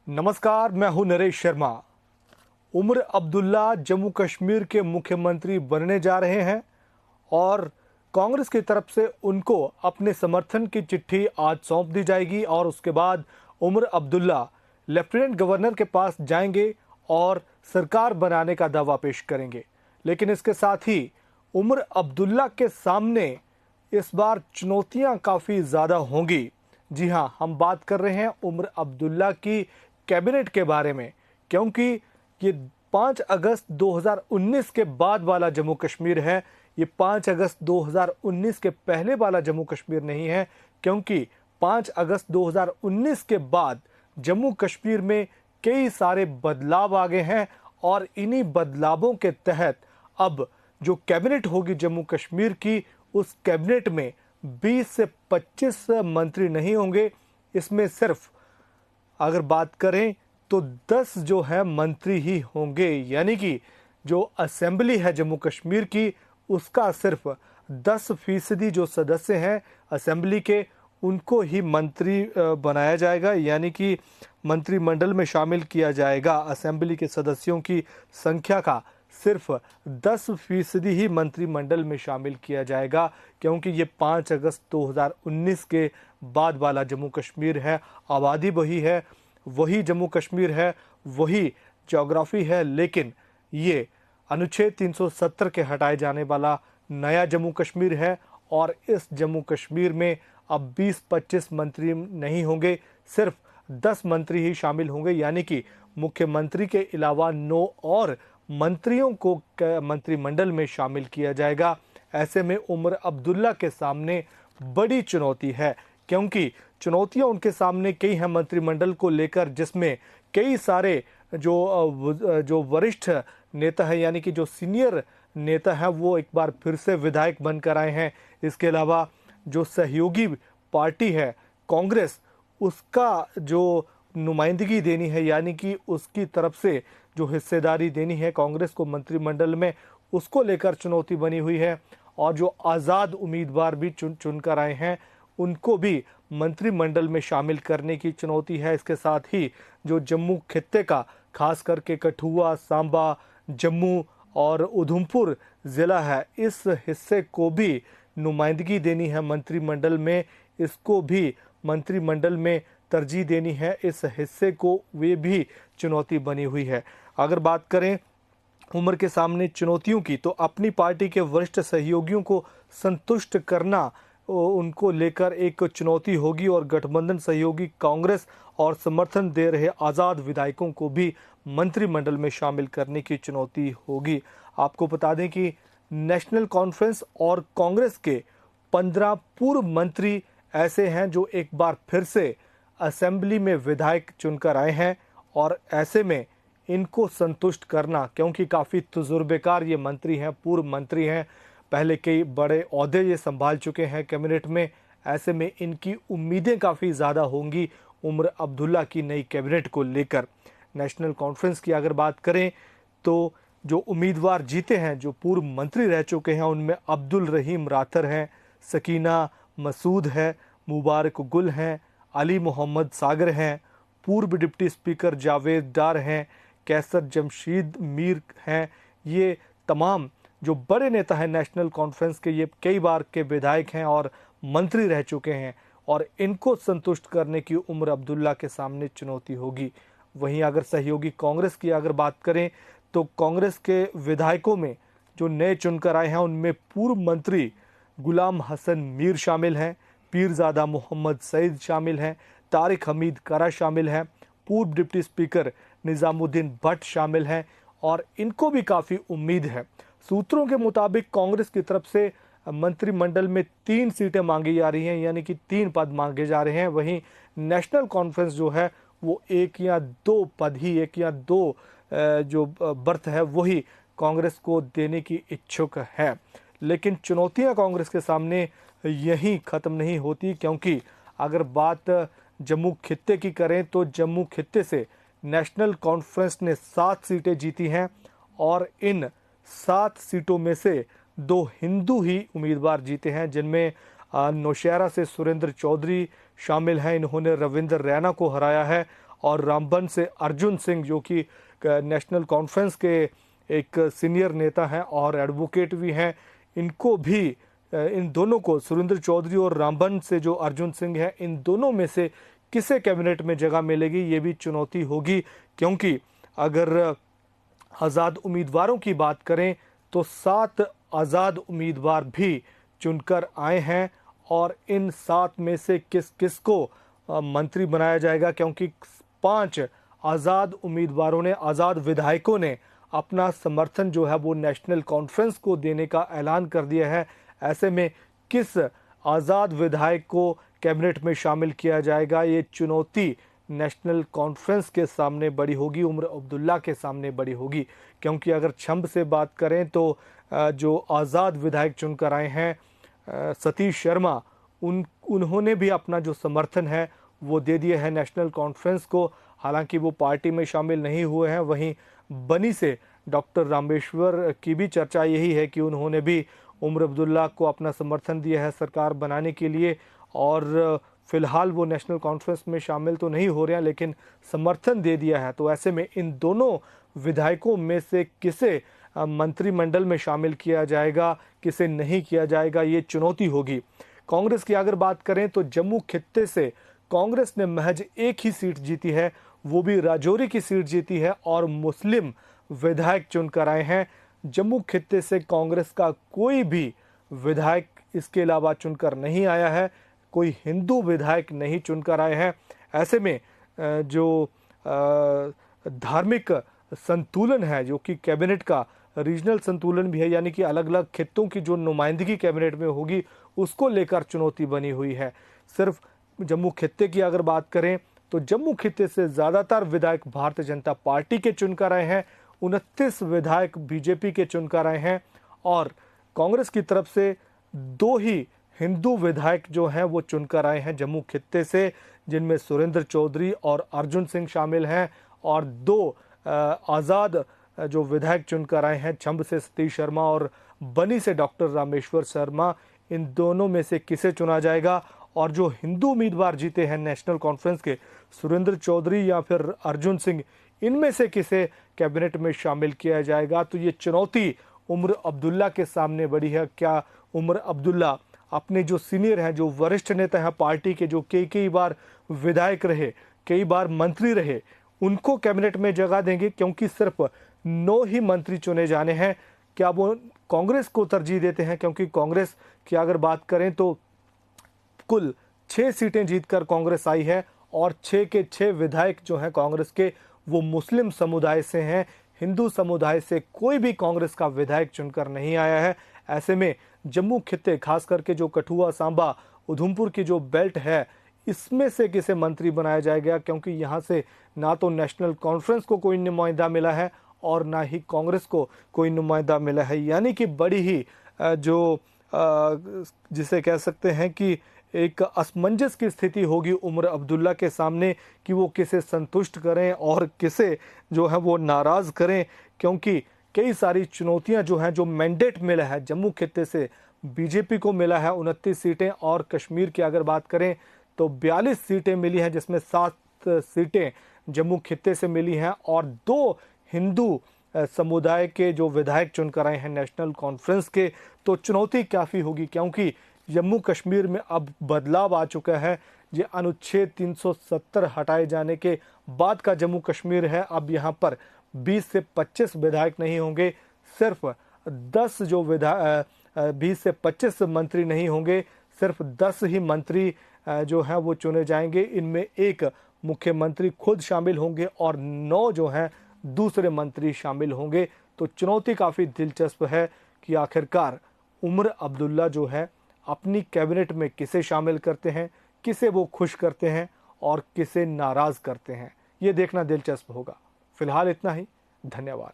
नमस्कार, मैं हूं नरेश शर्मा। उमर अब्दुल्ला जम्मू कश्मीर के मुख्यमंत्री बनने जा रहे हैं और कांग्रेस की तरफ से उनको अपने समर्थन की चिट्ठी आज सौंप दी जाएगी और उसके बाद उमर अब्दुल्ला लेफ्टिनेंट गवर्नर के पास जाएंगे और सरकार बनाने का दावा पेश करेंगे। लेकिन इसके साथ ही उमर अब्दुल्ला के सामने इस बार चुनौतियां काफ़ी ज़्यादा होंगी। जी हां, हम बात कर रहे हैं उमर अब्दुल्ला की कैबिनेट के बारे में, क्योंकि ये 5 अगस्त 2019 के बाद वाला जम्मू कश्मीर है। ये 5 अगस्त 2019 के पहले वाला जम्मू कश्मीर नहीं है, क्योंकि 5 अगस्त 2019 के बाद जम्मू कश्मीर में कई सारे बदलाव आ गए हैं और इन्हीं बदलावों के तहत अब जो कैबिनेट होगी जम्मू कश्मीर की, उस कैबिनेट में 20 से 25 मंत्री नहीं होंगे। इसमें सिर्फ अगर बात करें तो 10 जो है मंत्री ही होंगे, यानी कि जो असेंबली है जम्मू कश्मीर की उसका सिर्फ 10% जो सदस्य हैं असेंबली के, उनको ही मंत्री बनाया जाएगा, यानी कि मंत्रिमंडल में शामिल किया जाएगा। असेंबली के सदस्यों की संख्या का सिर्फ 10% ही मंत्रिमंडल में शामिल किया जाएगा, क्योंकि ये 5 अगस्त 2019 के बाद वाला जम्मू कश्मीर है। आबादी वही है, वही जम्मू कश्मीर है, वही ज्योग्राफी है, लेकिन ये अनुच्छेद 370 के हटाए जाने वाला नया जम्मू कश्मीर है और इस जम्मू कश्मीर में अब 20-25 मंत्री नहीं होंगे, सिर्फ 10 मंत्री ही शामिल होंगे, यानी कि मुख्यमंत्री के अलावा 9 और मंत्रियों को मंत्रिमंडल में शामिल किया जाएगा। ऐसे में उमर अब्दुल्ला के सामने बड़ी चुनौती है, क्योंकि चुनौतियां उनके सामने कई हैं मंत्रिमंडल को लेकर, जिसमें कई सारे जो वरिष्ठ नेता हैं, यानी कि जो सीनियर नेता हैं, वो एक बार फिर से विधायक बनकर आए हैं। इसके अलावा जो सहयोगी पार्टी है कांग्रेस, उसका जो नुमाइंदगी देनी है, यानी कि उसकी तरफ से जो हिस्सेदारी देनी है कांग्रेस को मंत्रिमंडल में, उसको लेकर चुनौती बनी हुई है। और जो आज़ाद उम्मीदवार भी चुनकर आए हैं, उनको भी मंत्रिमंडल में शामिल करने की चुनौती है। इसके साथ ही जो जम्मू खित्ते का, खास करके कठुआ, सांबा, जम्मू और उधमपुर ज़िला है, इस हिस्से को भी नुमाइंदगी देनी है मंत्रिमंडल में, इसको भी मंत्रिमंडल में तरजीह देनी है, इस हिस्से को, वे भी चुनौती बनी हुई है। अगर बात करें उमर के सामने चुनौतियों की, तो अपनी पार्टी के वरिष्ठ सहयोगियों को संतुष्ट करना उनको लेकर एक चुनौती होगी और गठबंधन सहयोगी कांग्रेस और समर्थन दे रहे आज़ाद विधायकों को भी मंत्रिमंडल में शामिल करने की चुनौती होगी। आपको बता दें कि नेशनल कॉन्फ्रेंस और कांग्रेस के 15 पूर्व मंत्री ऐसे हैं जो एक बार फिर से असेंबली में विधायक चुनकर आए हैं और ऐसे में इनको संतुष्ट करना, क्योंकि काफ़ी तजुर्बेकार ये मंत्री हैं, पूर्व मंत्री हैं, पहले कई बड़े ओहदे ये संभाल चुके हैं कैबिनेट में, ऐसे में इनकी उम्मीदें काफ़ी ज़्यादा होंगी उमर अब्दुल्ला की नई कैबिनेट को लेकर। नेशनल कॉन्फ्रेंस की अगर बात करें तो जो उम्मीदवार जीते हैं, जो पूर्व मंत्री रह चुके हैं, उनमें अब्दुल रहीम राथर हैं, सकीना मसूद है, मुबारक गुल हैं, अली मोहम्मद सागर हैं, पूर्व डिप्टी स्पीकर जावेद डार हैं, कैसर जमशीद मीर हैं। ये तमाम जो बड़े नेता हैं नेशनल कॉन्फ्रेंस के, ये कई बार के विधायक हैं और मंत्री रह चुके हैं और इनको संतुष्ट करने की उमर अब्दुल्ला के सामने चुनौती होगी। वहीं अगर सहयोगी कांग्रेस की अगर बात करें तो कांग्रेस के विधायकों में जो नए चुनकर आए हैं, उनमें पूर्व मंत्री गुलाम हसन मीर शामिल हैं, पीरजादा मोहम्मद सईद शामिल हैं, तारिक हमीद करा शामिल हैं, पूर्व डिप्टी स्पीकर निज़ामुद्दीन भट्ट शामिल हैं और इनको भी काफ़ी उम्मीद है। सूत्रों के मुताबिक कांग्रेस की तरफ से मंत्रिमंडल में 3 सीटें मांगी जा रही हैं, यानी कि 3 पद मांगे जा रहे हैं। वहीं नेशनल कॉन्फ्रेंस जो है वो 1 या 2 पद ही, 1 या 2 जो बर्थ है वही कांग्रेस को देने की इच्छुक है। लेकिन चुनौतियां कांग्रेस के सामने यहीं ख़त्म नहीं होती, क्योंकि अगर बात जम्मू खित्ते की करें तो जम्मू खित्ते से नेशनल कॉन्फ्रेंस ने 7 सीटें जीती हैं और इन 7 सीटों में से 2 हिंदू ही उम्मीदवार जीते हैं, जिनमें नौशहरा से सुरेंद्र चौधरी शामिल हैं। इन्होंने रविंद्र रैना को हराया है और रामबन से अर्जुन सिंह जो कि नेशनल कॉन्फ्रेंस के एक सीनियर नेता हैं और एडवोकेट भी हैं, इनको भी इन दोनों को, सुरेंद्र चौधरी और रामबन से जो अर्जुन सिंह है, इन दोनों में से किसे कैबिनेट में जगह मिलेगी ये भी चुनौती होगी। क्योंकि अगर आज़ाद उम्मीदवारों की बात करें तो 7 आज़ाद उम्मीदवार भी चुनकर आए हैं और इन 7 में से किस किस को मंत्री बनाया जाएगा, क्योंकि 5 आज़ाद उम्मीदवारों ने, आज़ाद विधायकों ने अपना समर्थन जो है वो नेशनल कॉन्फ्रेंस को देने का ऐलान कर दिया है। ऐसे में किस आज़ाद विधायक को कैबिनेट में शामिल किया जाएगा, ये चुनौती नेशनल कॉन्फ्रेंस के सामने बड़ी होगी, उमर अब्दुल्ला के सामने बड़ी होगी। क्योंकि अगर छंब से बात करें तो जो आज़ाद विधायक चुनकर आए हैं सतीश शर्मा, उन्होंने भी अपना जो समर्थन है वो दे दिया है नेशनल कॉन्फ्रेंस को। हालांकि वो पार्टी में शामिल नहीं हुए हैं। वहीं बनी से डॉक्टर रामेश्वर की भी चर्चा यही है कि उन्होंने भी उमर अब्दुल्ला को अपना समर्थन दिया है सरकार बनाने के लिए, और फिलहाल वो नेशनल कॉन्फ्रेंस में शामिल तो नहीं हो रहे हैं लेकिन समर्थन दे दिया है। तो ऐसे में इन दोनों विधायकों में से किसे मंत्रिमंडल में शामिल किया जाएगा, किसे नहीं किया जाएगा, ये चुनौती होगी। कांग्रेस की अगर बात करें तो जम्मू खित्ते से कांग्रेस ने महज एक ही सीट जीती है, वो भी राजौरी की सीट जीती है और मुस्लिम विधायक चुनकर आए हैं। जम्मू खित्ते से कांग्रेस का कोई भी विधायक इसके अलावा चुनकर नहीं आया है, कोई हिंदू विधायक नहीं चुनकर आए हैं। ऐसे में जो धार्मिक संतुलन है, जो कि कैबिनेट का रीजनल संतुलन भी है, यानी कि अलग अलग खित्तों की जो नुमाइंदगी कैबिनेट में होगी उसको लेकर चुनौती बनी हुई है। सिर्फ जम्मू खित्ते की अगर बात करें तो जम्मू खित्ते से ज़्यादातर विधायक भारतीय जनता पार्टी के चुनकर आए हैं, 29 विधायक बीजेपी के चुनकर आए हैं और कांग्रेस की तरफ से 2 ही हिंदू विधायक जो हैं वो चुनकर आए हैं जम्मू खित्ते से, जिनमें सुरेंद्र चौधरी और अर्जुन सिंह शामिल हैं, और 2 आज़ाद जो विधायक चुनकर आए हैं छंब से सतीश शर्मा और बनी से डॉक्टर रामेश्वर शर्मा। इन दोनों में से किसे चुना जाएगा, और जो हिंदू उम्मीदवार जीते हैं नेशनल कॉन्फ्रेंस के, सुरेंद्र चौधरी या फिर अर्जुन सिंह, इनमें से किसे कैबिनेट में शामिल किया जाएगा। तो ये चुनौती उमर अब्दुल्ला के सामने बड़ी है। क्या उमर अब्दुल्ला अपने जो सीनियर हैं, जो वरिष्ठ नेता हैं पार्टी के, जो कई बार विधायक रहे, कई बार मंत्री रहे, उनको कैबिनेट में जगह देंगे? क्योंकि सिर्फ 9 ही मंत्री चुने जाने हैं। क्या वो कांग्रेस को तरजीह देते हैं? क्योंकि कांग्रेस की अगर बात करें तो कुल 6 सीटें जीतकर कांग्रेस आई है और 6 के 6 विधायक जो हैं कांग्रेस के वो मुस्लिम समुदाय से हैं। हिंदू समुदाय से कोई भी कांग्रेस का विधायक चुनकर नहीं आया है। ऐसे में जम्मू खित्ते, खास करके जो कठुआ, सांबा, उधमपुर की जो बेल्ट है, इसमें से किसे मंत्री बनाया जाएगा? क्योंकि यहाँ से ना तो नेशनल कॉन्फ्रेंस को कोई नुमाइंदा मिला है और ना ही कांग्रेस को कोई नुमाइंदा मिला है। यानी कि बड़ी ही जो जिसे कह सकते हैं कि एक असमंजस की स्थिति होगी उमर अब्दुल्ला के सामने कि वो किसे संतुष्ट करें और किसे जो है वो नाराज़ करें। क्योंकि कई सारी चुनौतियां जो हैं, जो मैंडेट मिला है जम्मू खित्ते से बीजेपी को मिला है 29 सीटें, और कश्मीर की अगर बात करें तो 42 सीटें मिली हैं, जिसमें 7 सीटें जम्मू खित्ते से मिली हैं और 2 हिंदू समुदाय के जो विधायक चुनकर आए हैं नेशनल कॉन्फ्रेंस के। तो चुनौती काफ़ी होगी, क्योंकि जम्मू कश्मीर में अब बदलाव आ चुका है। ये अनुच्छेद 370 हटाए जाने के बाद का जम्मू कश्मीर है। अब यहाँ पर 20 से 25 विधायक नहीं होंगे, सिर्फ 10 जो 20 से 25 मंत्री नहीं होंगे, सिर्फ 10 ही मंत्री जो हैं वो चुने जाएंगे। इनमें एक मुख्यमंत्री खुद शामिल होंगे और 9 जो हैं दूसरे मंत्री शामिल होंगे। तो चुनौती काफ़ी दिलचस्प है कि आखिरकार उमर अब्दुल्ला जो है अपनी कैबिनेट में किसे शामिल करते हैं, किसे वो खुश करते हैं और किसे नाराज़ करते हैं। ये देखना दिलचस्प होगा। फिलहाल इतना ही। धन्यवाद।